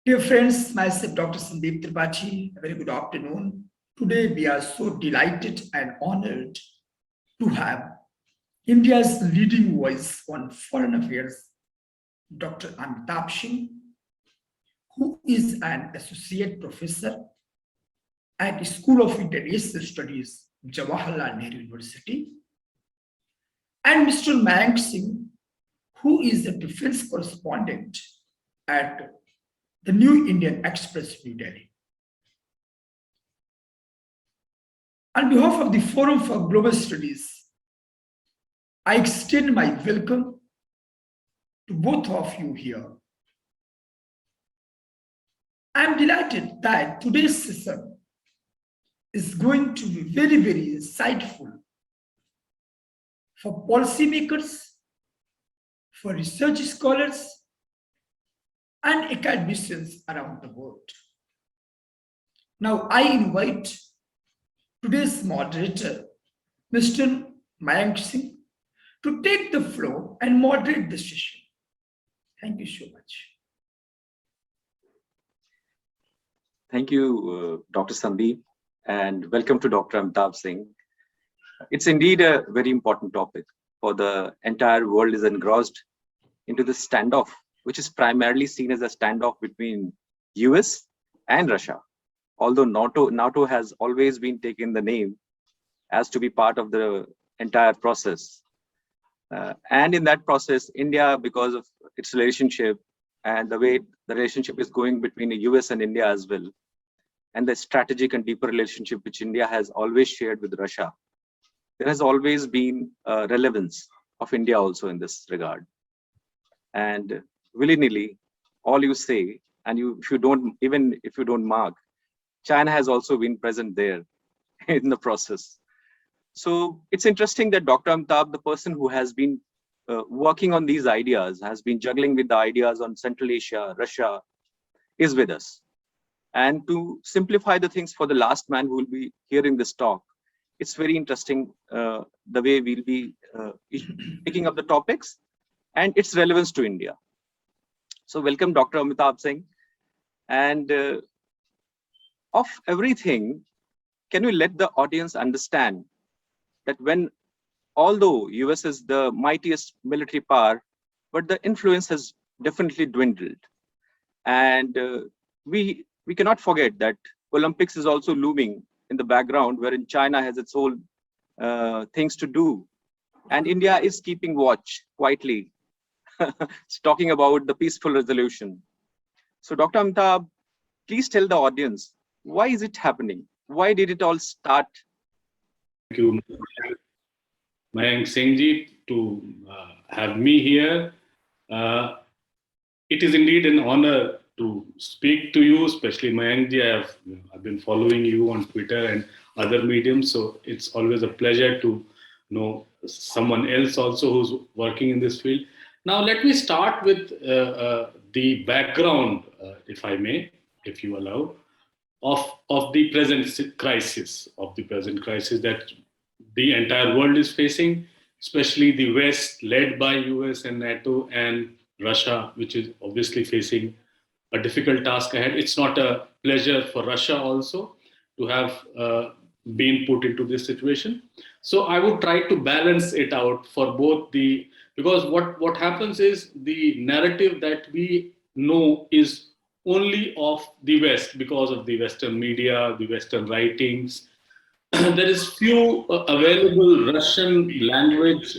Dear friends, myself Dr. Sandeep Tripathi, a very good afternoon. Today we are so delighted and honored to have India's leading voice on foreign affairs, Dr. Amitabh Singh, who is an associate professor at the School of International Studies, Jawaharlal Nehru University, and Mr. Mayank Singh, who is a defense correspondent at the New Indian Express, New Delhi. On behalf of the Forum for Global Studies, I extend my welcome to both of you here. I am delighted that today's session is going to be very, very insightful for policymakers, for research scholars, and academicians around the world. Now, I invite today's moderator, Mr. Mayank Singh, to take the floor and moderate the session. Thank you so much. Thank you, Dr. Sandeep, and welcome to Dr. Amitabh Singh. It's indeed a very important topic, for the entire world is engrossed into this standoff, which is primarily seen as a standoff between US and Russia. Although NATO has always been taking the name as to be part of the entire process. And in that process, India, because of its relationship and the way the relationship is going between the US and India as well, and the strategic and deeper relationship which India has always shared with Russia, there has always been a relevance of India also in this regard. And willy-nilly, all you say, and if you don't mark, China has also been present there in the process. So it's interesting that Dr. Amitabh, the person who has been working on these ideas, has been juggling with the ideas on Central Asia, Russia, is with us. And to simplify the things for the last man who will be hearing this talk, it's very interesting the way we'll be picking up the topics and its relevance to India. So welcome, Dr. Amitabh Singh. And of everything, can you let the audience understand that although US is the mightiest military power, but the influence has definitely dwindled. And we cannot forget that Olympics is also looming in the background, wherein China has its own things to do. And India is keeping watch quietly. It's talking about the peaceful resolution. So Dr. Amitabh, please tell the audience, why is it happening? Why did it all start? Thank you, Mayank Singh, to have me here. It is indeed an honor to speak to you, especially Mayank. I've been following you on Twitter and other mediums, so it's always a pleasure to know someone else also who's working in this field. Now, let me start with the background, if I may, if you allow, of the present crisis that the entire world is facing, especially the West, led by US and NATO, and Russia, which is obviously facing a difficult task ahead. It's not a pleasure for Russia also to have been put into this situation. So I would try to balance it out for both because what happens is the narrative that we know is only of the West because of the Western media, the Western writings. There is few available Russian language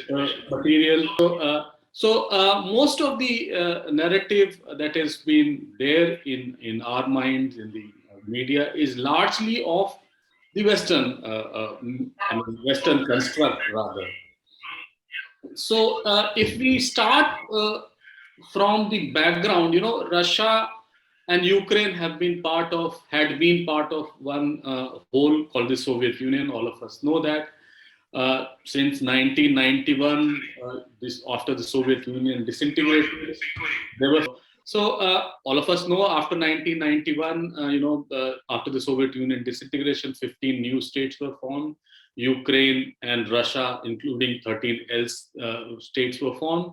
material. So most of the narrative that has been there in our minds, in the media, is largely of the Western Western construct rather. So if we start from the background, Russia and Ukraine had been part of one whole called the Soviet Union. All of us know that. Since 1991, after the Soviet Union disintegrated, all of us know after 1991, after the Soviet Union disintegration, 15 new states were formed. Ukraine and Russia, including 13 else states, were formed.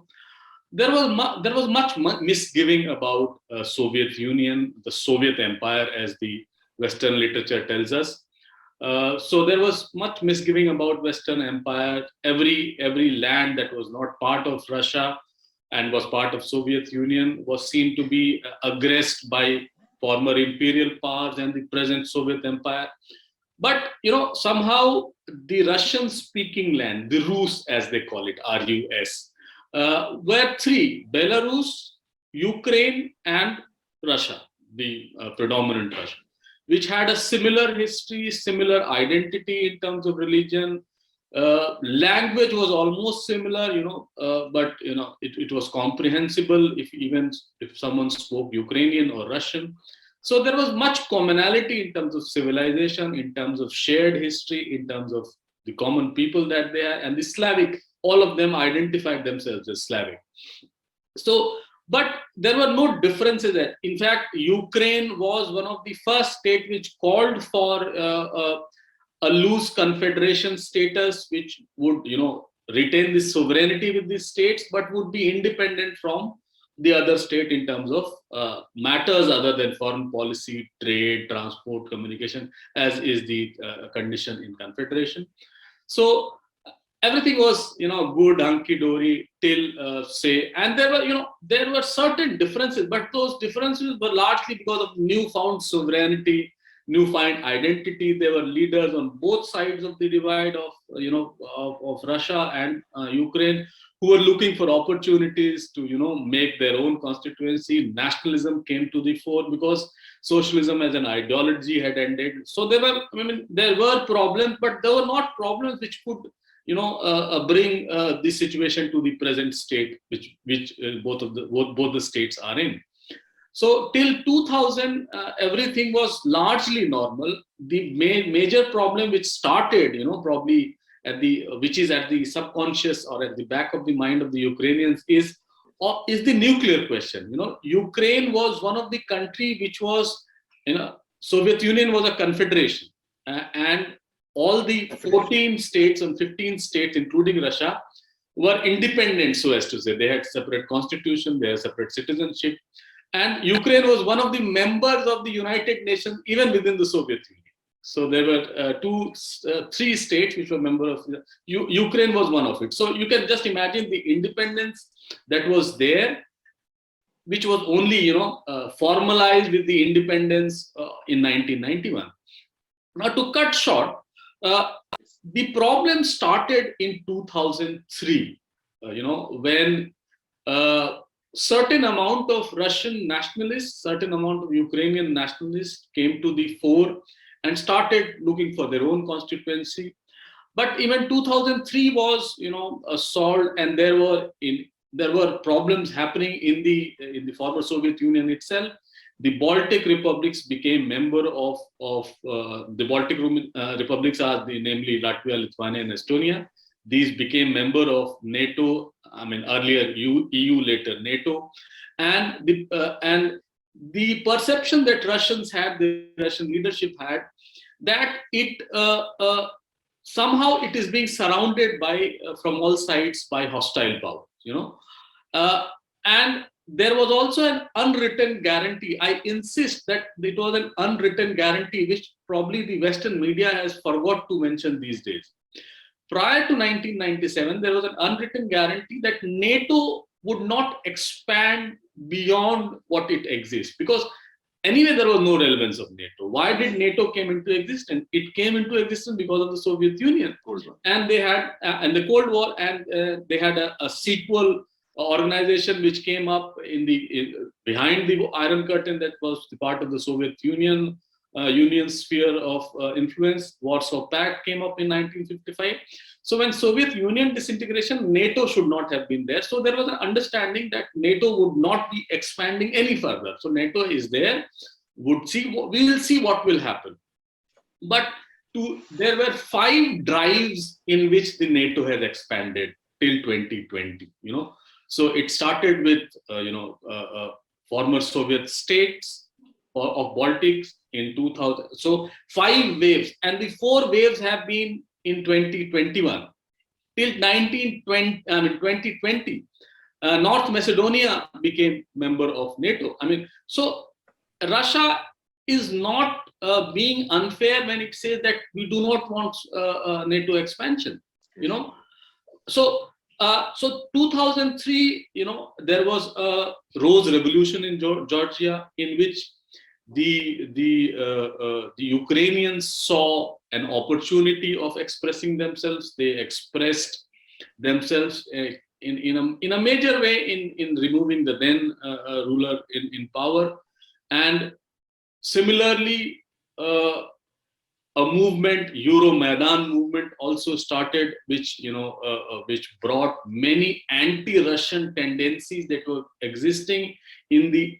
there was much misgiving about Soviet Union, the Soviet Empire, as the Western literature tells us. So there was much misgiving about Western Empire. Every land that was not part of Russia and was part of Soviet Union was seen to be aggressed by former imperial powers and the present Soviet Empire. But somehow the Russian-speaking land, the Rus as they call it, RUS, were three: Belarus, Ukraine, and Russia, the predominant Russia, which had a similar history, similar identity in terms of religion. Language was almost similar, but it was comprehensible if someone spoke Ukrainian or Russian. So there was much commonality in terms of civilization, in terms of shared history, in terms of the common people that they are, and the Slavic. All of them identified themselves as Slavic. So, but there were no differences there. In fact, Ukraine was one of the first states which called for a loose confederation status, which would, retain the sovereignty with these states, but would be independent from the other state in terms of matters other than foreign policy, trade, transport, communication, as is the condition in confederation. So everything was, good, hunky-dory till say, and there were certain differences, but those differences were largely because of newfound sovereignty, newfound identity. There were leaders on both sides of the divide of Russia and Ukraine who were looking for opportunities to make their own constituency. Nationalism came to the fore because socialism as an ideology had ended. So there were problems, but there were not problems which could bring the situation to the present state, which both the states are in. So till 2000, everything was largely normal. The major problem which started, probably which is at the subconscious or at the back of the mind of the Ukrainians is the nuclear question. Ukraine was one of the country which was, Soviet Union was a confederation, and all the 14 states and 15 states, including Russia, were independent, so as to say. They had separate constitution, they had separate citizenship. And Ukraine was one of the members of the United Nations, even within the Soviet Union. So there were three states which were members of Ukraine was one of it. So you can just imagine the independence that was there, which was only formalized with the independence in 1991. Now, to cut short, the problem started in 2003. When certain amount of Russian nationalists, certain amount of Ukrainian nationalists came to the fore and started looking for their own constituency. But even 2003 was, solved, and there were problems happening in the former Soviet Union itself. The Baltic republics became member of the Baltic republics are namely Latvia, Lithuania, and Estonia. These became member of NATO. Earlier EU, later NATO, and the perception that Russians had, the Russian leadership had, that it somehow it is being surrounded by from all sides by hostile power. And there was also an unwritten guarantee. I insist that it was an unwritten guarantee, which probably the Western media has forgot to mention these days. Prior to 1997, there was an unwritten guarantee that NATO would not expand beyond what it exists, because anyway there was no relevance of NATO. Why did NATO came into existence? It came into existence because of the Soviet Union, and they had and the Cold War, and they had a sequel organization which came up behind the Iron Curtain, that was the part of the Soviet Union. Union sphere of influence. Warsaw Pact came up in 1955. So when Soviet Union disintegration, NATO should not have been there. So there was an understanding that NATO would not be expanding any further. So NATO is there. We will see what will happen. But there were 5 drives in which the NATO has expanded till 2020. So it started with former Soviet states of Baltics in 2000. So 5 waves, and the 4 waves have been in 2021 till 2020. North Macedonia became member of NATO. I mean, so Russia is not being unfair when it says that we do not want NATO expansion. You know, so 2003, there was a Rose Revolution in Georgia, in which the Ukrainians saw an opportunity of expressing themselves. They expressed themselves in a major way in removing the then ruler in power, and similarly a movement, Euromaidan movement, also started, which which brought many anti-Russian tendencies that were existing in the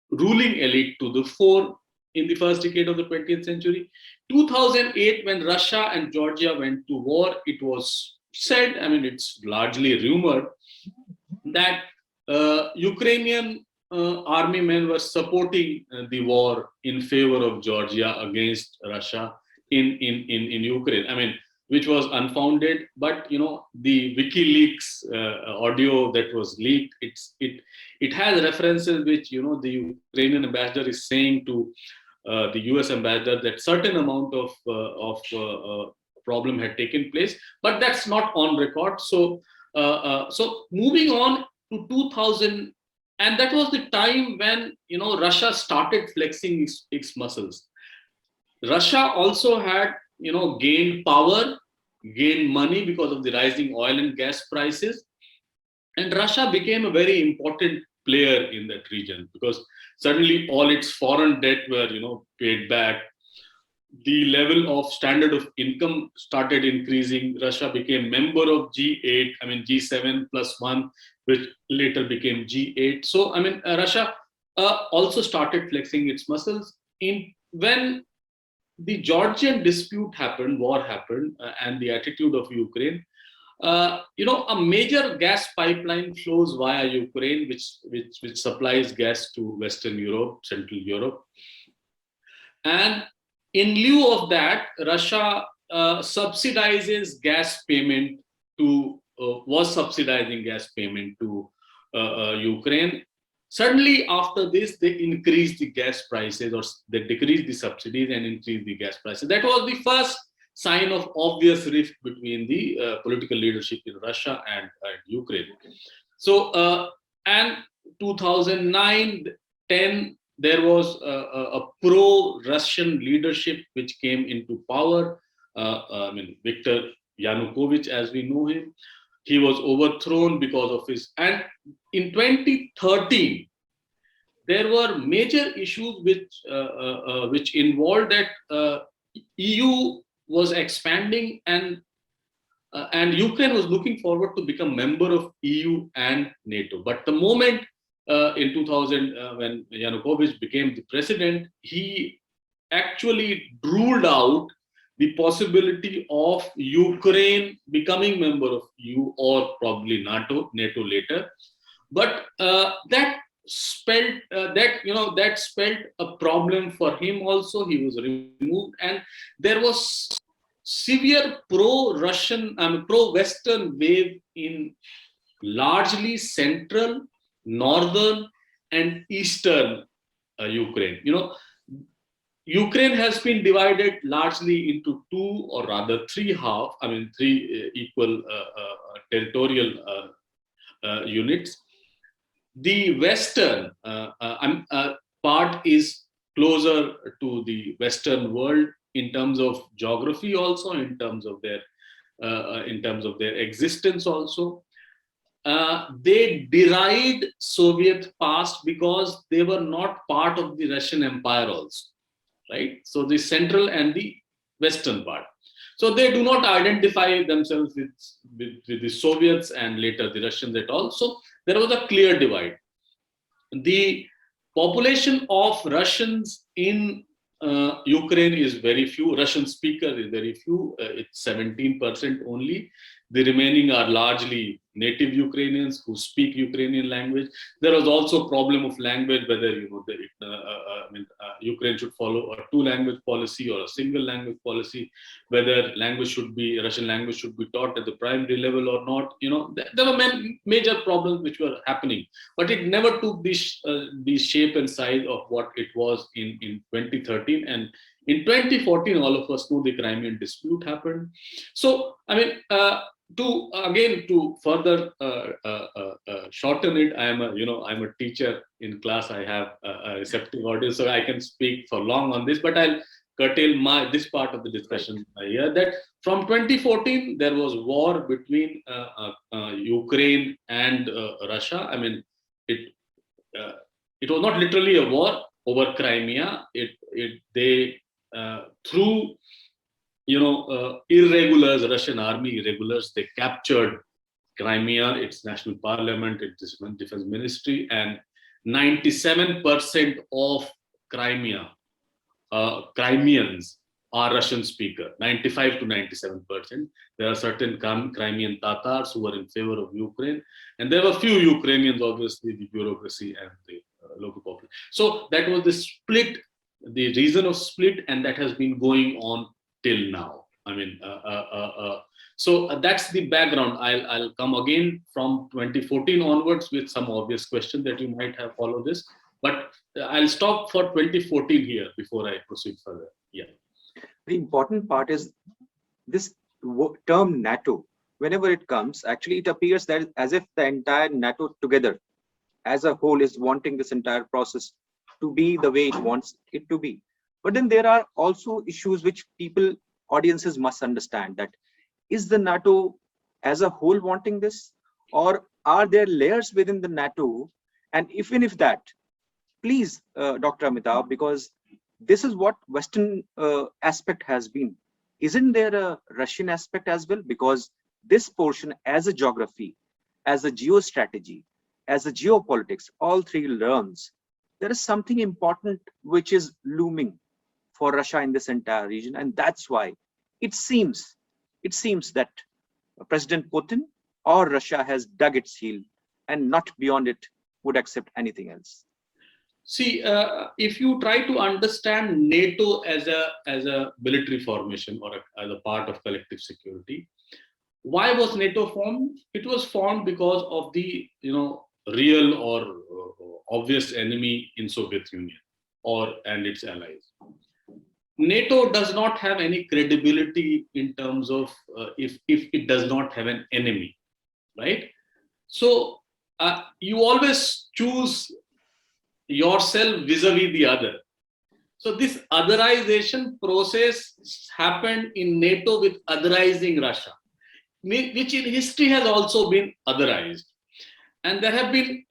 ruling elite to the fore in the first decade of the 20th century. 2008, when Russia and Georgia went to war, it was said, I mean, it's largely rumored, that Ukrainian army men were supporting the war in favor of Georgia against Russia in Ukraine. I mean, which was unfounded, but the WikiLeaks audio that was leaked, it has references which the Ukrainian ambassador is saying to the US ambassador that certain amount of problem had taken place, but that's not on record. So moving on to 2000, and that was the time when Russia started flexing its muscles. Russia also had gained power, gained money because of the rising oil and gas prices, and Russia became a very important player in that region because suddenly all its foreign debt were paid back. The level of standard of income started increasing. Russia became member of G8, I mean G7 plus 1, which later became G8. So I mean Russia also started flexing its muscles when the Georgian dispute happened, war happened, and the attitude of Ukraine. A major gas pipeline flows via Ukraine, which supplies gas to Western Europe, Central Europe, and in lieu of that, Russia subsidizes gas payment was subsidizing gas payment to Ukraine. Suddenly, after this, they increased the gas prices, or they decreased the subsidies and increased the gas prices. That was the first sign of obvious rift between the political leadership in Russia and Ukraine. So, and 2009-10, there was a pro-Russian leadership which came into power. I mean, Viktor Yanukovych, as we know him, he was overthrown because of his. And in 2013, there were major issues which involved that EU was expanding, and Ukraine was looking forward to become member of EU and NATO. But the moment in 2000, when Yanukovych became the president, he actually ruled out the possibility of Ukraine becoming member of EU or probably NATO later. But that spelled a problem for him also. He was removed, and there was severe pro-Russian, pro-Western wave in largely central, northern, and eastern Ukraine. Ukraine has been divided largely into two, or rather three equal territorial units. The western part is closer to the Western world in terms of geography, also in terms of their existence. Also, they derived Soviet past because they were not part of the Russian Empire also. Right, so the central and the western part. So they do not identify themselves with the Soviets and later the Russians at all. So there was a clear divide. The population of Russians in Ukraine is very few. Russian speakers is very few. It's 17% only. The remaining are largely native Ukrainians who speak Ukrainian language. There was also problem of language, whether Ukraine should follow a two-language policy or a single language policy, whether Russian language should be taught at the primary level or not. There were major problems which were happening, but it never took the shape and size of what it was in 2013. And in 2014, all of us know the Crimean dispute happened. So, to further shorten it, I'm a teacher in class. I have a receptive audience, so I can speak for long on this. But I'll curtail this part of the discussion here. That from 2014 there was war between Ukraine and Russia. It was not literally a war over Crimea. They through irregulars, Russian army irregulars, they captured Crimea, its national parliament, its defense ministry, and 97% of Crimea, Crimeans are Russian speaker, 95 to 97%. There are certain Crimean Tatars who were in favor of Ukraine, and there were few Ukrainians, obviously, the bureaucracy and the local population. So that was the split, the reason of split, and that has been going on till now. So that's the background. I'll come again from 2014 onwards with some obvious question that you might have followed this, but I'll stop for 2014 here before I proceed further. Yeah. The important part is this term NATO. Whenever it comes, actually it appears that as if the entire NATO together as a whole is wanting this entire process to be the way it wants it to be. But then there are also issues which audiences must understand, that is the NATO as a whole wanting this, or are there layers within the NATO? And even if that, please, Dr. Amitabh, because this is what Western aspect has been. Isn't there a Russian aspect as well? Because this portion as a geography, as a geostrategy, as a geopolitics, all three learns, there is something important which is looming for Russia in this entire region. And that's why it seems that President Putin or Russia has dug its heel and not beyond it would accept anything else. See, if you try to understand NATO as a military formation or as a part of collective security, why was NATO formed? It was formed because of the real or obvious enemy in Soviet Union and its allies. NATO does not have any credibility in terms of if it does not have an enemy, right? So you always choose yourself vis-a-vis the other. So this otherization process happened in NATO with otherizing Russia, which in history has also been otherized. And there have been,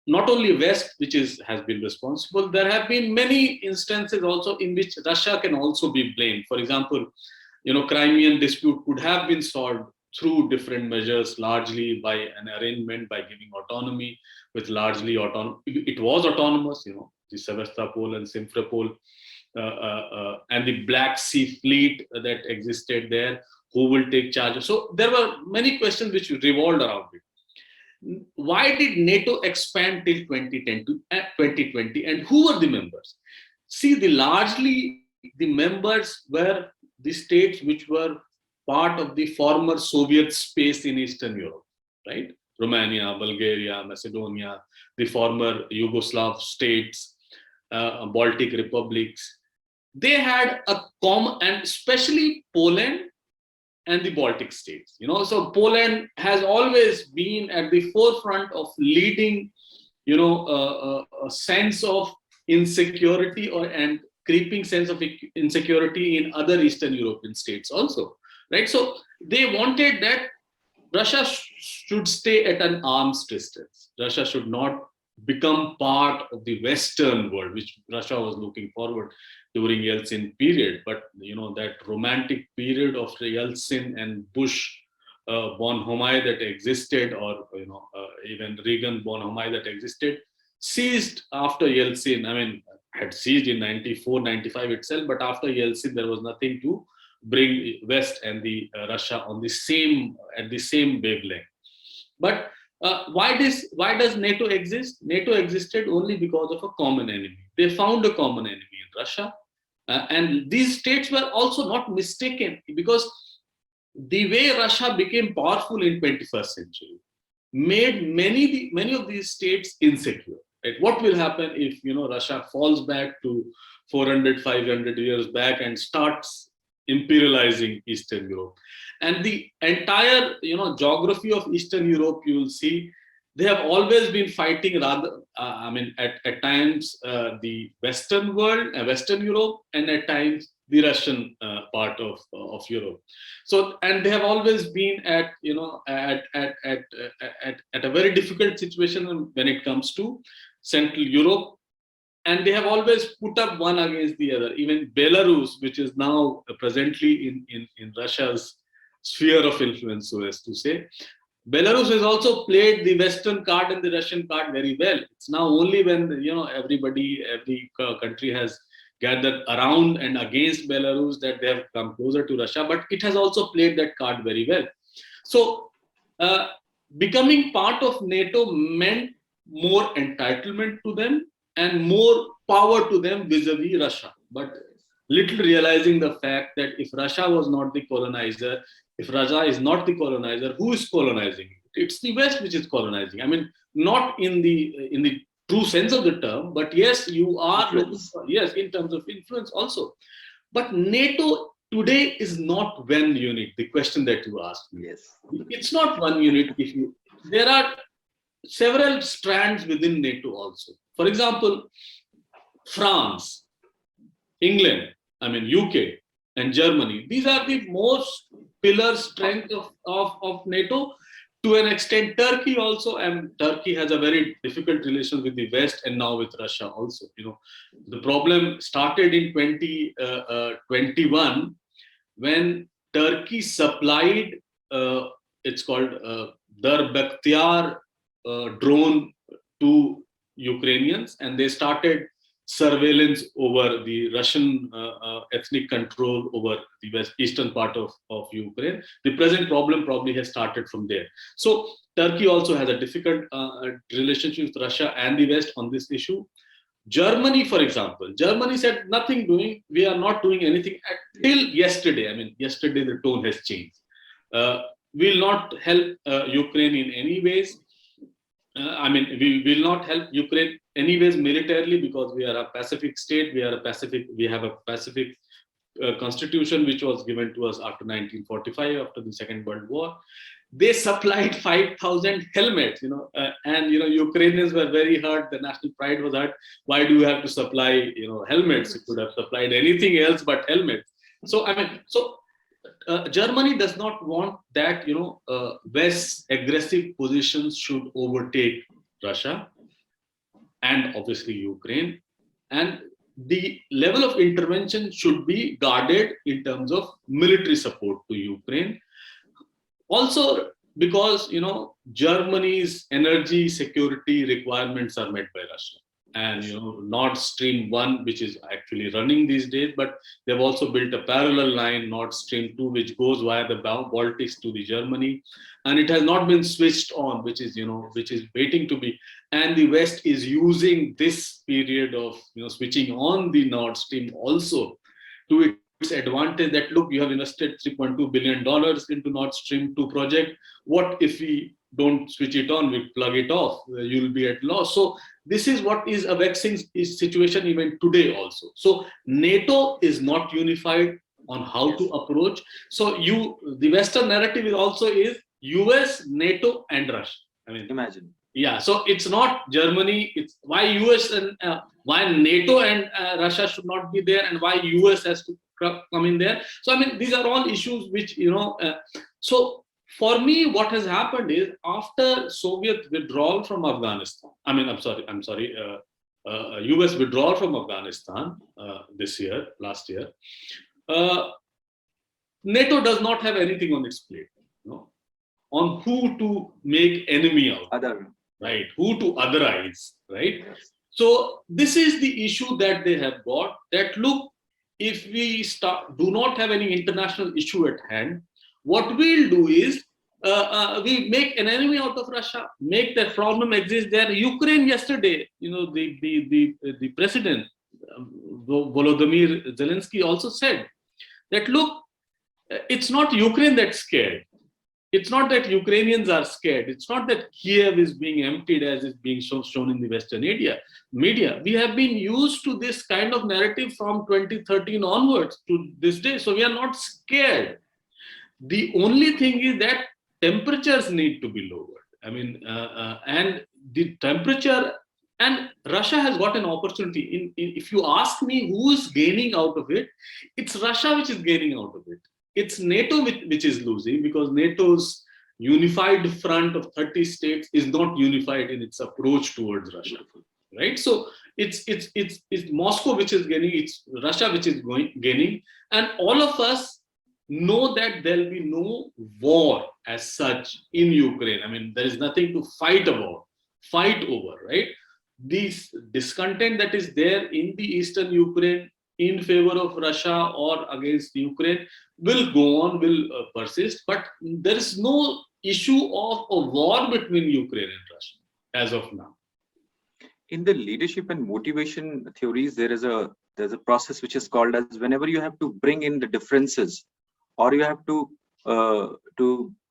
not only West, which has been responsible, there have been many instances also in which Russia can also be blamed. For example, Crimean dispute could have been solved through different measures, largely by an arrangement, by giving autonomy with largely autonomous. It was autonomous, the Sevastopol and Simferopol and the Black Sea Fleet that existed there, who will take charge. So there were many questions which revolved around it. Why did NATO expand till 2020, and who were the members? See, largely the members were the states which were part of the former Soviet space in Eastern Europe, right? Romania, Bulgaria, Macedonia, the former Yugoslav states, Baltic republics. They had a common, and especially Poland and the Baltic states. So Poland has always been at the forefront of leading, a sense of insecurity and creeping sense of insecurity in other Eastern European states also, right? So they wanted that Russia should stay at an arm's distance. Russia should not become part of the Western world, which Russia was looking forward during Yeltsin period. But that romantic period of Yeltsin and Bush bonhomie that existed, or even Reagan bonhomie that existed, ceased after Yeltsin. Had ceased in 94, 95 itself, but after Yeltsin there was nothing to bring West and the Russia on the same wavelength. But why does NATO exist? NATO existed only because of a common enemy. They found a common enemy in Russia, and these states were also not mistaken, because the way Russia became powerful in 21st century made many of these states insecure. Right? What will happen if Russia falls back to 400, 500 years back and starts imperializing Eastern Europe? And the entire geography of Eastern Europe, you will see, they have always been fighting rather, at times the Western world, Western Europe, and at times the Russian part of Europe. So, and they have always been at a very difficult situation when it comes to Central Europe, and they have always put up one against the other. Even Belarus, which is now presently in Russia's sphere of influence, so as to say, Belarus has also played the Western card and the Russian card very well. It's now only when every country has gathered around and against Belarus that they have come closer to Russia, but it has also played that card very well. So becoming part of NATO meant more entitlement to them and more power to them vis-a-vis Russia, but little realizing the fact that if Russia was not the colonizer, if Russia is not the colonizer, who is colonizing? It's the West which is colonizing. I mean, not in the true sense of the term, but yes, you are, yes, in terms of influence also. But NATO today is not one unit. The question that you asked me, Yes, it's not one unit. There are several strands within NATO also. For example, France, England, UK, and Germany. These are the most pillar strength of NATO. To an extent, Turkey also, and Turkey has a very difficult relation with the West and now with Russia also. The problem started in 2021 when Turkey supplied, it's called Dar drone to Ukrainians, and they started surveillance over the Russian ethnic control over the eastern part of Ukraine. The present problem probably has started from there. So Turkey also has a difficult relationship with Russia and the West on this issue. Germany, for example, Germany said we are not doing anything till yesterday. Yesterday the tone has changed. We will not help Ukraine in any ways. We will not help Ukraine anyways militarily, because we are a Pacific state. We have a Pacific constitution which was given to us after 1945, after the Second World War. They supplied 5,000 helmets, and Ukrainians were very hurt. The national pride was hurt. Why do you have to supply helmets? You could have supplied anything else but helmets. So Germany does not want that West's aggressive positions should overtake Russia and obviously Ukraine, and the level of intervention should be guarded in terms of military support to Ukraine. Also, because Germany's energy security requirements are met by Russia, and Nord Stream 1, which is actually running these days, but they've also built a parallel line, Nord Stream 2, which goes via the Baltics to the Germany, and it has not been switched on, which is waiting to be. And the West is using this period of switching on the Nord Stream also to its advantage. That look, you have invested $3.2 billion into Nord Stream 2 project. What if we don't switch it on, we plug it off, you'll be at loss. So this is what is a vexing situation even today also. So NATO is not unified on how to approach. So the Western narrative is US, NATO, and Russia. imagine. Yeah, so it's not Germany. It's why US and why NATO and Russia should not be there, and why US has to come in there. So these are all issues which So for me, what has happened is after Soviet withdrawal from Afghanistan. US withdrawal from Afghanistan last year. NATO does not have anything on its plate, on who to make enemy out. Right, who to otherize, right? So this is the issue that they have got, that look, if we do not have any international issue at hand, what we'll do is we make an enemy out of Russia, make that problem exist there. Ukraine yesterday, the president, Volodymyr Zelensky, also said that, look, it's not Ukraine that's scared. It's not that Ukrainians are scared. It's not that Kiev is being emptied as is being shown in the Western media. We have been used to this kind of narrative from 2013 onwards to this day. So we are not scared. The only thing is that temperatures need to be lowered. I mean, and the temperature, and Russia has got an opportunity. If you ask me who is gaining out of it, it's Russia which is gaining out of it. It's NATO which is losing, because NATO's unified front of 30 states is not unified in its approach towards Russia, right? So it's Moscow which is gaining, it's Russia which is gaining, and all of us know that there will be no war as such in Ukraine. I mean, there is nothing to fight over, right? This discontent that is there in the eastern Ukraine in favor of Russia or against Ukraine will go on, will persist, but there is no issue of a war between Ukraine and Russia as of now. In the leadership and motivation theories, there's a process which is called as, whenever you have to bring in the differences, or you have to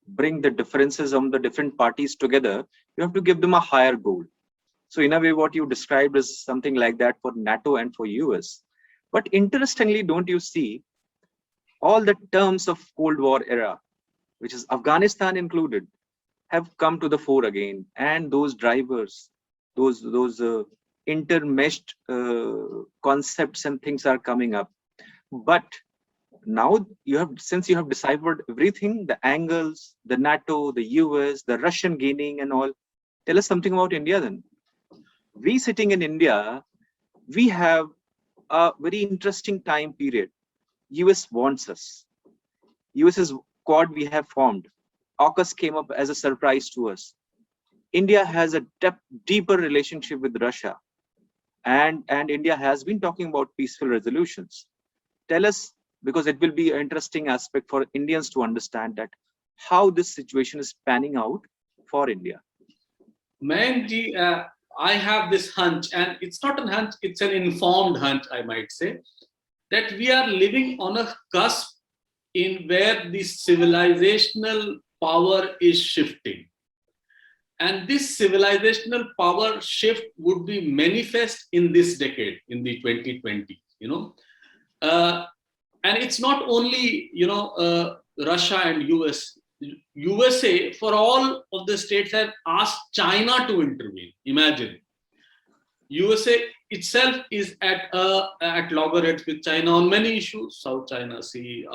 bring the differences of the different parties together, you have to give them a higher goal. So in a way, what you described is something like that for NATO and for US. But interestingly, don't you see, all the terms of Cold War era, which is Afghanistan included, have come to the fore again, and those drivers, those intermeshed concepts and things are coming up. But now since you have deciphered everything, the angles, the NATO, the US, the Russian gaining and all, tell us something about India then. We sitting in India, we have a very interesting time period. US wants us. US's Quad we have formed. AUKUS came up as a surprise to us. India has a deeper relationship with Russia, and India has been talking about peaceful resolutions. Tell us, because it will be an interesting aspect for Indians to understand that how this situation is panning out for India. Mayank ji, I have this hunch, and it's not a hunch, it's an informed hunch, I might say, that we are living on a cusp in where the civilizational power is shifting. And this civilizational power shift would be manifest in this decade, in the 2020s, and it's not only, Russia and US. USA, for all of the states, have asked China to intervene. Imagine. USA itself is at loggerheads with China on many issues: South China Sea,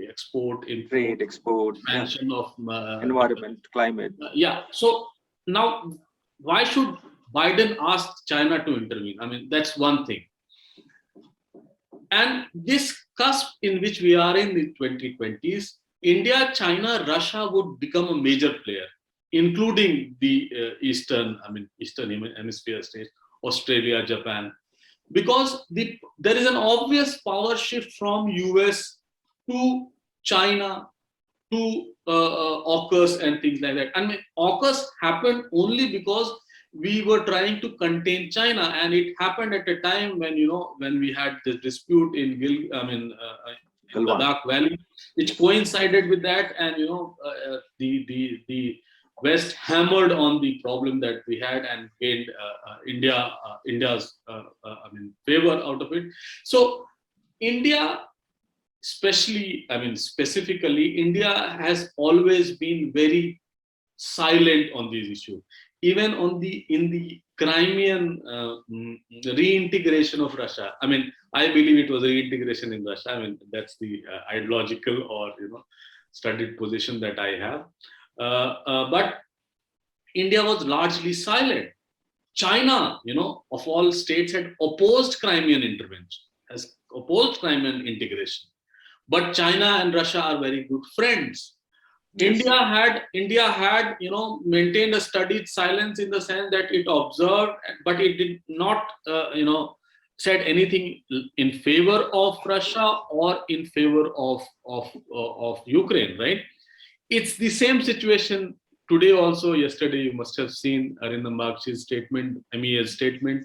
export, trade, export, expansion of environment, climate. Yeah. So now, why should Biden ask China to intervene? I mean, that's one thing. And this cusp in which we are in the 2020s, India, China, Russia would become a major player, including the Eastern Hemisphere states, Australia, Japan, because there is an obvious power shift from US to China to AUKUS and things like that. I mean, AUKUS happened only because we were trying to contain China, and it happened at a time when we had the dispute in Ladakh Valley, which coincided with that, and the West hammered on the problem that we had and gained India's favor out of it. So India, specifically, India has always been very silent on these issues. Even in the Crimean reintegration of Russia. I mean, I believe it was reintegration in Russia. I mean, that's the ideological or studied position that I have. But India was largely silent. China, of all states, had opposed Crimean intervention, has opposed Crimean integration. But China and Russia are very good friends. Yes. India had maintained a studied silence in the sense that it observed, but it did not said anything in favor of Russia or in favor of Ukraine, right? It's the same situation today also. Yesterday, you must have seen Arindam Bagshi's statement, MEA's statement,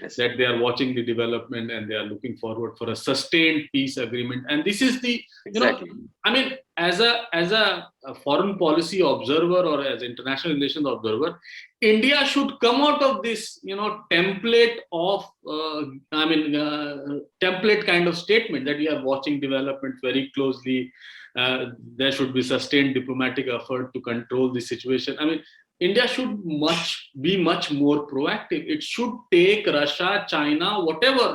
Yes. that they are watching the development and they are looking forward for a sustained peace agreement. And this is the, Exactly. I mean, as a foreign policy observer or as international relations observer, India should come out of this, template of, template kind of statement that we are watching development very closely. There should be sustained diplomatic effort to control the situation. I mean, India should be much more proactive. It should take Russia, China, whatever,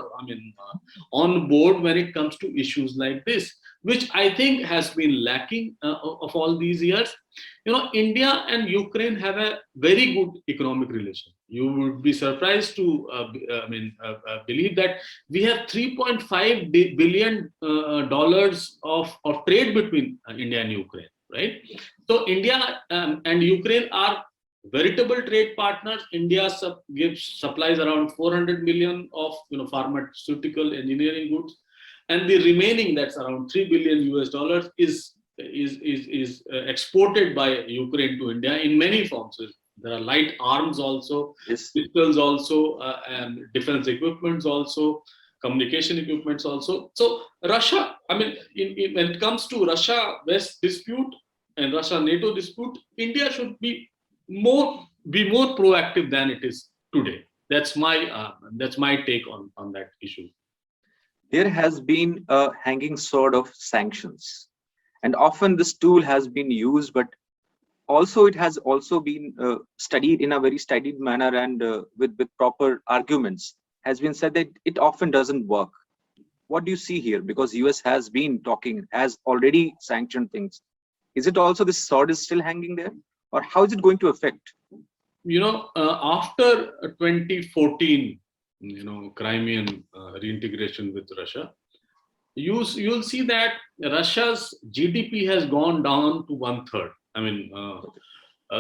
on board when it comes to issues like this, which I think has been lacking of all these years. India and Ukraine have a very good economic relation. You would be surprised to believe that we have $3.5 billion of trade between India and Ukraine, right? So India and Ukraine are veritable trade partners. India supplies around 400 million of pharmaceutical engineering goods, and the remaining, that's around $3 billion US, is exported by Ukraine to India in many forms. There are light arms also, Yes. pistols also, and defense equipments also, communication equipments also. So Russia, when it comes to Russia-West dispute and Russia-NATO dispute, India should be more proactive than it is today. That's my take on that issue. There has been a hanging sword of sanctions, and often this tool has been used, but also it has also been studied in a very studied manner and with proper arguments. Has been said that it often doesn't work. What do you see here? Because US has been talking, has already sanctioned things. Is it also this sword is still hanging there, or how is it going to affect? After 2014, Crimean reintegration with Russia, you'll see that Russia's GDP has gone down to 1/3.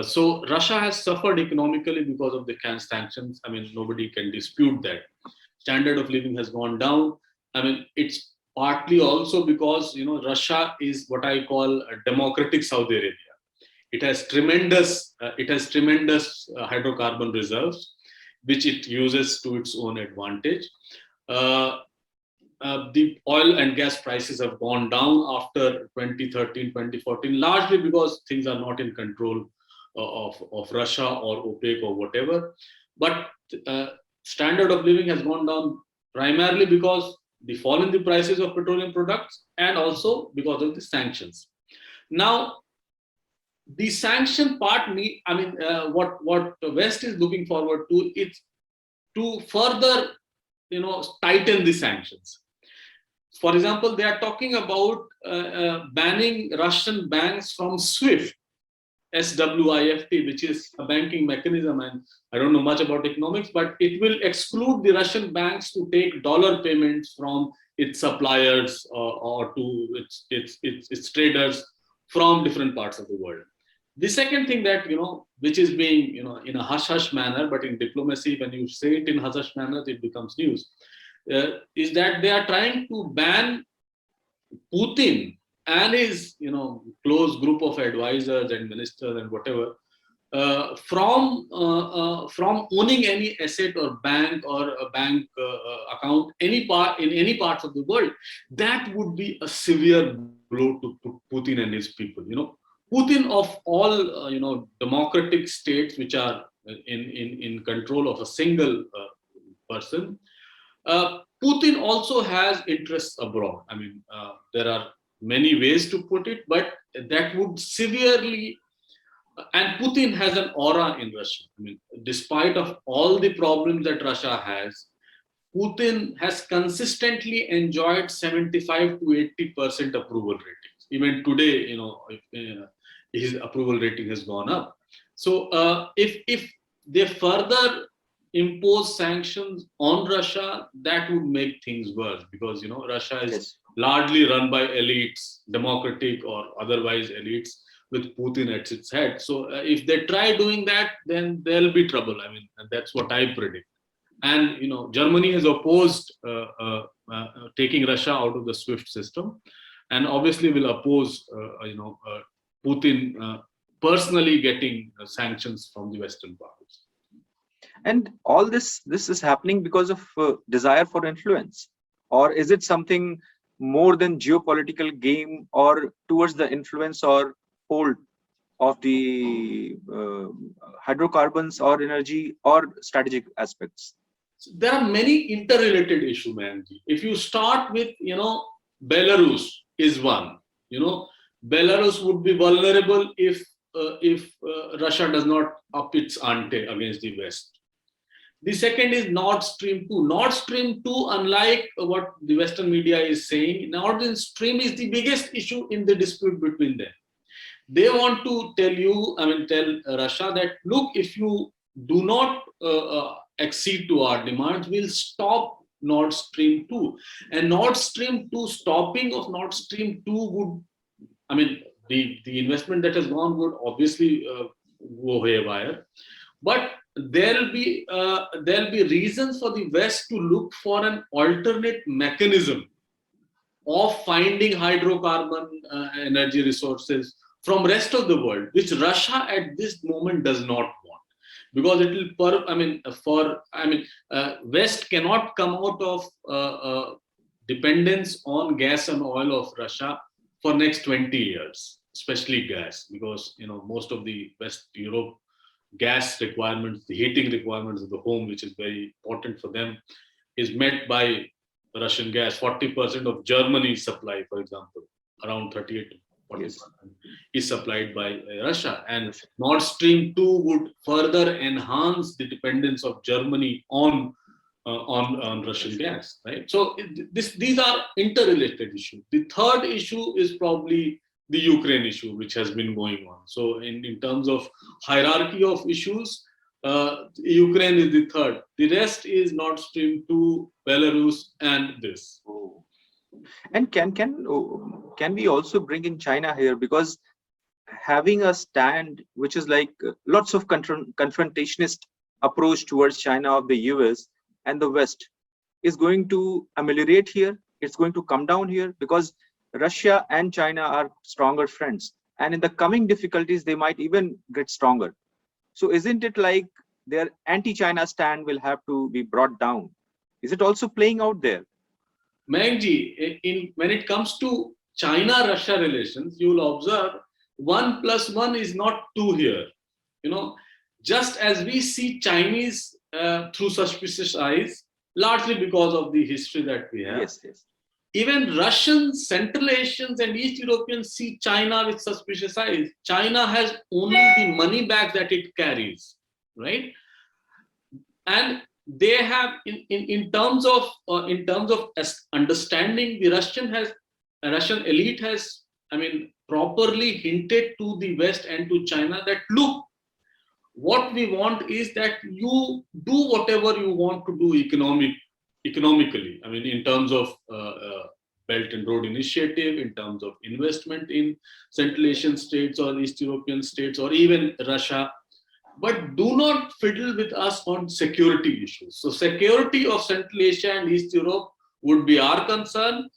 So Russia has suffered economically because of the sanctions. Nobody can dispute that. Standard of living has gone down. It's partly also because Russia is what I call a democratic Saudi Arabia. It has tremendous hydrocarbon reserves, which it uses to its own advantage. The oil and gas prices have gone down after 2013, 2014, largely because things are not in control of Russia or OPEC or whatever. But standard of living has gone down primarily because the fall in the prices of petroleum products and also because of the sanctions. Now, the sanction part, what the West is looking forward to is to further, tighten the sanctions. For example, they are talking about banning Russian banks from SWIFT, SWIFT, which is a banking mechanism, and I don't know much about economics, but it will exclude the Russian banks to take dollar payments from its suppliers or to its traders from different parts of the world. The second thing that, which is being, in a hush-hush manner, but in diplomacy, when you say it in hush-hush manner, it becomes news, is that they are trying to ban Putin and his, close group of advisors and ministers and whatever, from owning any asset or bank or a bank account in any parts of the world. That would be a severe blow to Putin and his people. Putin, of all democratic states which are in control of a single person, Putin also has interests abroad. There are many ways to put it, but that would severely. And Putin has an aura in Russia. Despite of all the problems that Russia has, Putin has consistently enjoyed 75 to 80% approval ratings. Even today, his approval rating has gone up. So if they further impose sanctions on Russia, that would make things worse, because Russia is largely run by elites, democratic or otherwise elites, with Putin at its head. So if they try doing that, then there'll be trouble. And that's what I predict. And Germany has opposed taking Russia out of the SWIFT system, and obviously will oppose Putin personally getting sanctions from the Western powers. And all this is happening because of desire for influence, or is it something more than geopolitical game, or towards the influence or hold of the hydrocarbons or energy or strategic aspects? There are many interrelated issues, man. If you start with, Belarus is one. Belarus would be vulnerable if Russia does not up its ante against the West. The second is Nord Stream 2. Nord Stream 2, unlike what the Western media is saying, Nord Stream is the biggest issue in the dispute between them. They want to tell Russia that, look, if you do not accede to our demands, we'll stop Nord Stream 2. And Nord Stream 2, stopping of Nord Stream 2 would, the investment that has gone would obviously go haywire. But there'll be reasons for the West to look for an alternate mechanism of finding hydrocarbon energy resources from rest of the world, which Russia at this moment does not want, because it will. West cannot come out of dependence on gas and oil of Russia for next 20 years, especially gas, because most of the West Europe gas requirements, the heating requirements of the home, which is very important for them, is met by Russian gas. 40% of Germany's supply, for example, around 38 to 40% is supplied by Russia. And Nord Stream 2 would further enhance the dependence of Germany on Russian gas, right? So these are interrelated issues. The third issue is probably the Ukraine issue, which has been going on. So in terms of hierarchy of issues, Ukraine is the third. The rest is Nord Stream 2, Belarus, and this. And can we also bring in China here, because having a stand which is like lots of confrontationist approach towards China of the US and the West is going to ameliorate here? It's going to come down here, because Russia and China are stronger friends, and in the coming difficulties they might even get stronger. So isn't it like their anti-China stand will have to be brought down? Is it also playing out there? Mayankji, when it comes to China-Russia relations, you will observe 1 + 1 is not 2 here. Just as we see Chinese through suspicious eyes, largely because of the history that we have. Yes. Even Russians, Central Asians, and East Europeans see China with suspicious eyes. China has only the money bag that it carries, right? And they have, in terms of understanding, the Russian elite has, properly hinted to the West and to China that, look, what we want is that you do whatever you want to do economically. In terms of Belt and Road Initiative, in terms of investment in Central Asian states or East European states or even Russia, but do not fiddle with us on security issues. So security of Central Asia and East Europe would be our concern.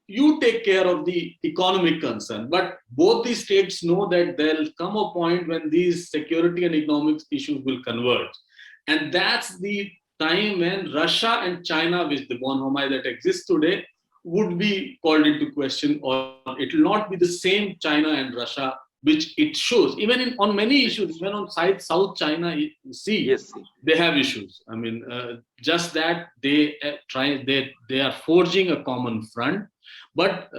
You take care of the economic concern. But both these states know that there'll come a point when these security and economic issues will converge. And that's the time when Russia and China, with the bonhomie that exists today, would be called into question, or it will not be the same China and Russia which it shows. Even on many issues, even on South China, you see, they have issues. Just that they are forging a common front. But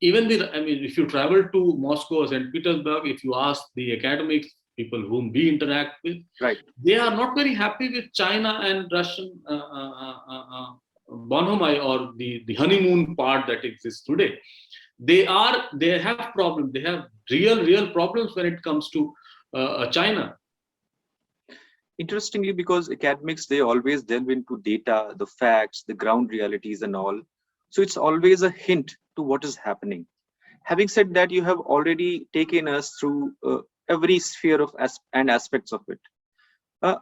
if you travel to Moscow or Saint Petersburg, if you ask the academics, people whom we interact with, they are not very happy with China and Russian bonhomie, or the honeymoon part that exists today. They have problems. They have real problems when it comes to China. Interestingly, because academics, they always delve into data, the facts, the ground realities and all. So it's always a hint to what is happening. Having said that, you have already taken us through every sphere of and aspects of it.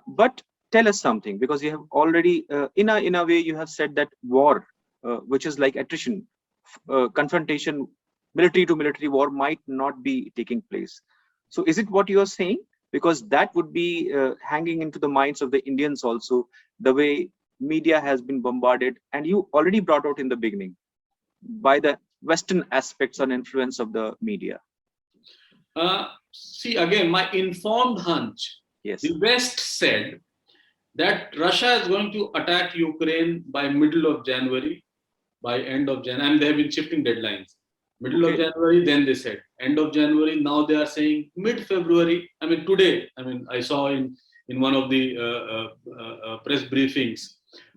But tell us something, because you have already, in a way, you have said that war, which is like attrition, confrontation, military to military war might not be taking place. So is it what you are saying? Because that would be hanging into the minds of the Indians also, the way media has been bombarded, and you already brought out in the beginning by the Western aspects and influence of the media. See, again, my informed hunch. Yes. The West said that Russia is going to attack Ukraine by middle of January, by end of January, and they have been shifting deadlines. Middle of January, then they said end of January. Now they are saying mid-February. I mean, today, I saw in one of the press briefings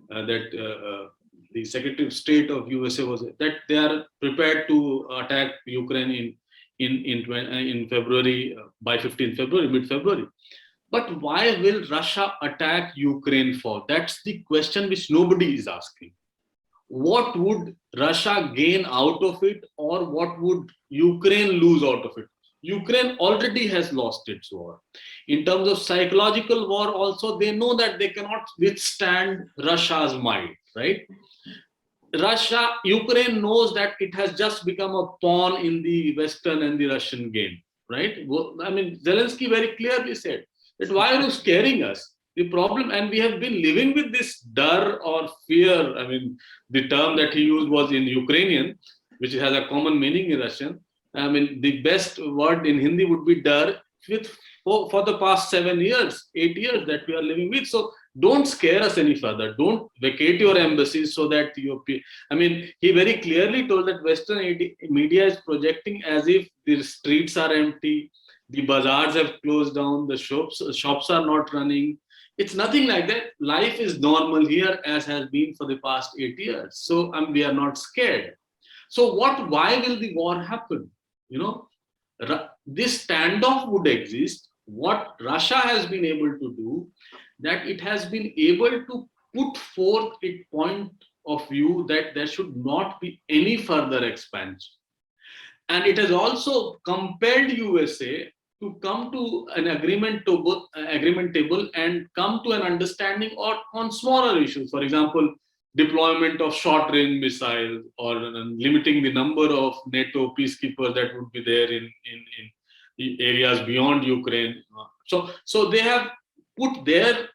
that the Secretary of State of USA was that they are prepared to attack Ukraine in February, by 15th February, mid-February. But why will Russia attack Ukraine for? That's the question which nobody is asking. What would Russia gain out of it, or what would Ukraine lose out of it? Ukraine already has lost its war. In terms of psychological war also, they know that they cannot withstand Russia's might, right? Ukraine knows that it has just become a pawn in the Western and the Russian game, right? I mean, Zelensky very clearly said that why are you scaring us? The problem, and we have been living with this dar or fear. I mean, the term that he used was in Ukrainian, which has a common meaning in Russian. I mean, the best word in Hindi would be dar, for the past 7 years, 8 years that we are living with. So don't scare us any further. Don't vacate your embassies so that he very clearly told that Western media is projecting as if the streets are empty, the bazaars have closed down, the shops are not running. It's nothing like that. Life is normal here, as has been for the past 8 years. So we are not scared. So why will the war happen? This standoff would exist. What Russia has been able to do, that it has been able to put forth its point of view that there should not be any further expansion. And it has also compelled USA to come to an agreement table and come to an understanding on smaller issues. For example, deployment of short-range missiles, or limiting the number of NATO peacekeepers that would be there in areas beyond Ukraine. So they have put their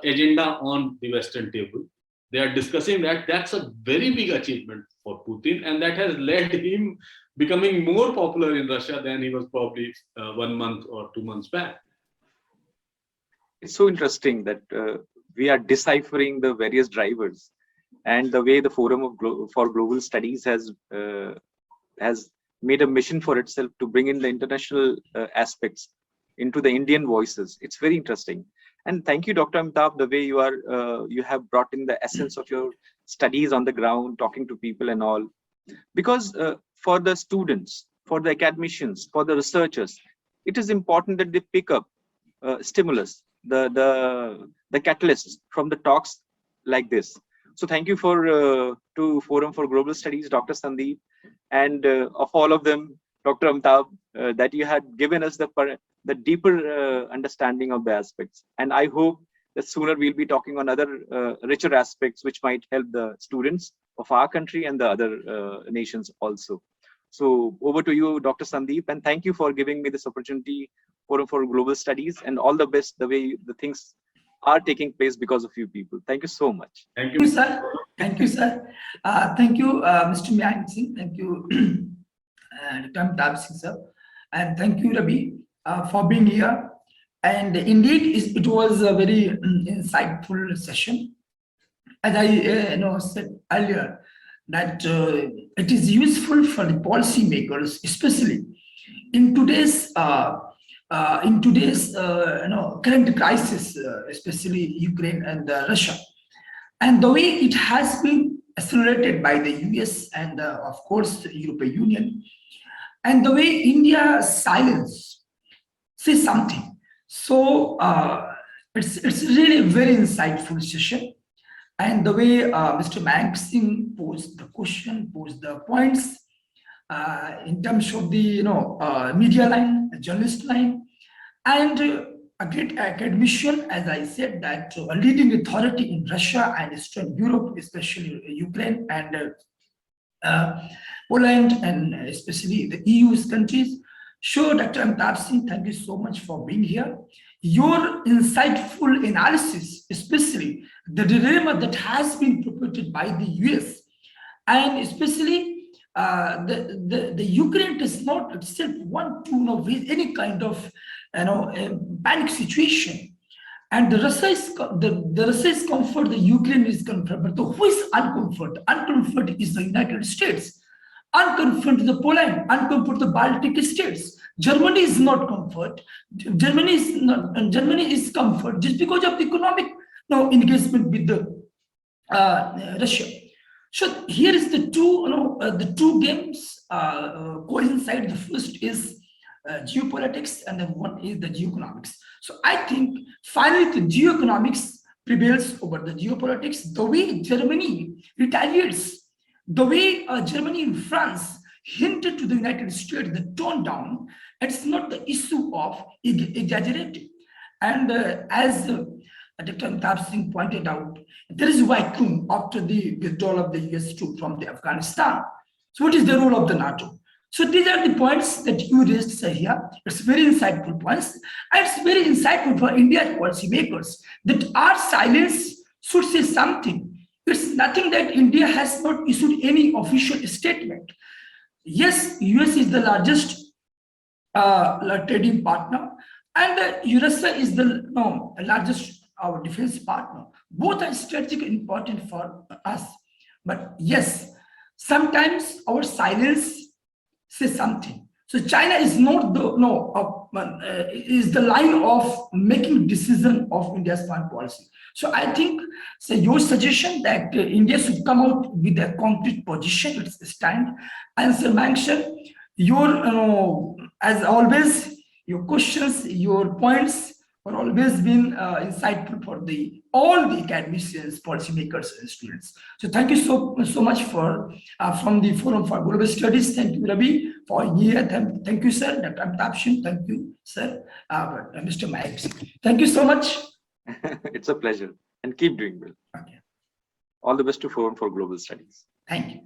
agenda on the Western table. They are discussing that. That's a very big achievement for Putin, and that has led him becoming more popular in Russia than he was probably 1 month or 2 months back. It's so interesting that we are deciphering the various drivers, and the way the Forum for Global Studies has made a mission for itself to bring in the international aspects into the Indian voices. It's very interesting. And thank you, Dr. Amitabh, the way you have brought in the essence of your studies on the ground, talking to people and all. Because for the students, for the academicians, for the researchers, it is important that they pick up stimulus, the catalysts from the talks like this. So thank you to Forum for Global Studies, Dr. Sandeep, and of all of them, Dr. Amitabh, that you had given us the deeper understanding of the aspects. And I hope that sooner we'll be talking on other richer aspects which might help the students of our country and the other nations also. So over to you, Dr. Sandeep, and thank you for giving me this opportunity, Forum for Global Studies, and all the best the way the things are taking place because of you people. Thank you so much. Thank you, sir. Thank you, sir. Thank you, Mr. Mayank Singh. Thank you, Dr. Amitabh Singh, sir. And thank you, Rabi, for being here. And indeed, it was a very insightful session. As I said earlier, that it is useful for the policymakers, especially in today's current crisis, especially Ukraine and Russia, and the way it has been accelerated by the US and of course the European Union, and the way India's silence says something. So it's really a very insightful session. And the way Mr. Mayank Singh posed the question, posed the points in terms of the media line, the journalist line, and a great academician, as I said, that a leading authority in Russia and Eastern Europe, especially Ukraine and Poland, and especially the EU's countries. Sure, Dr. Amitabh Singh, thank you so much for being here. Your insightful analysis, especially the dilemma that has been promoted by the US, and especially the Ukraine does not itself want to raise any kind of panic situation. And the Russia is comfort, the Ukraine is comfort, but who is uncomfort? Uncomfort is the United States. Uncomfort is the Poland. Uncomfort the Baltic states. Germany is not comfort. Germany is comfort just because of the economic engagement with the Russia. So here is the two games coincide. The first is geopolitics, and then one is the geoeconomics. So I think finally the geoeconomics prevails over the geopolitics. The way Germany retaliates, the way Germany and France hinted to the United States the tone down, it's not the issue of exaggerating. And as Dr. Amitabh Singh pointed out, there is a vacuum after the withdrawal of the US troops from the Afghanistan. So what is the role of the NATO? So these are the points that you raised here. It's very insightful points. And it's very insightful for India's policymakers that our silence should say something. It's nothing that India has not issued any official statement. Yes, US is the largest trading partner, and Russia is the largest our defense partner. Both are strategically important for us. But yes, sometimes our silence says something. So China is not the is the line of making decision of India's foreign policy. So I think your suggestion that India should come out with a concrete position, its stand, and Sir Mayank Sir, your as always, your questions, your points are always been insightful for all the academicians, policymakers, and students. So thank you so much for from the Forum for Global Studies. Thank you, Ravi, for here. Thank you, sir. Dr. Amitabh Singh. Thank you, sir. Mr. Mayank Singh. Thank you so much. It's a pleasure, and keep doing well. Okay. All the best to Forum for Global Studies. Thank you.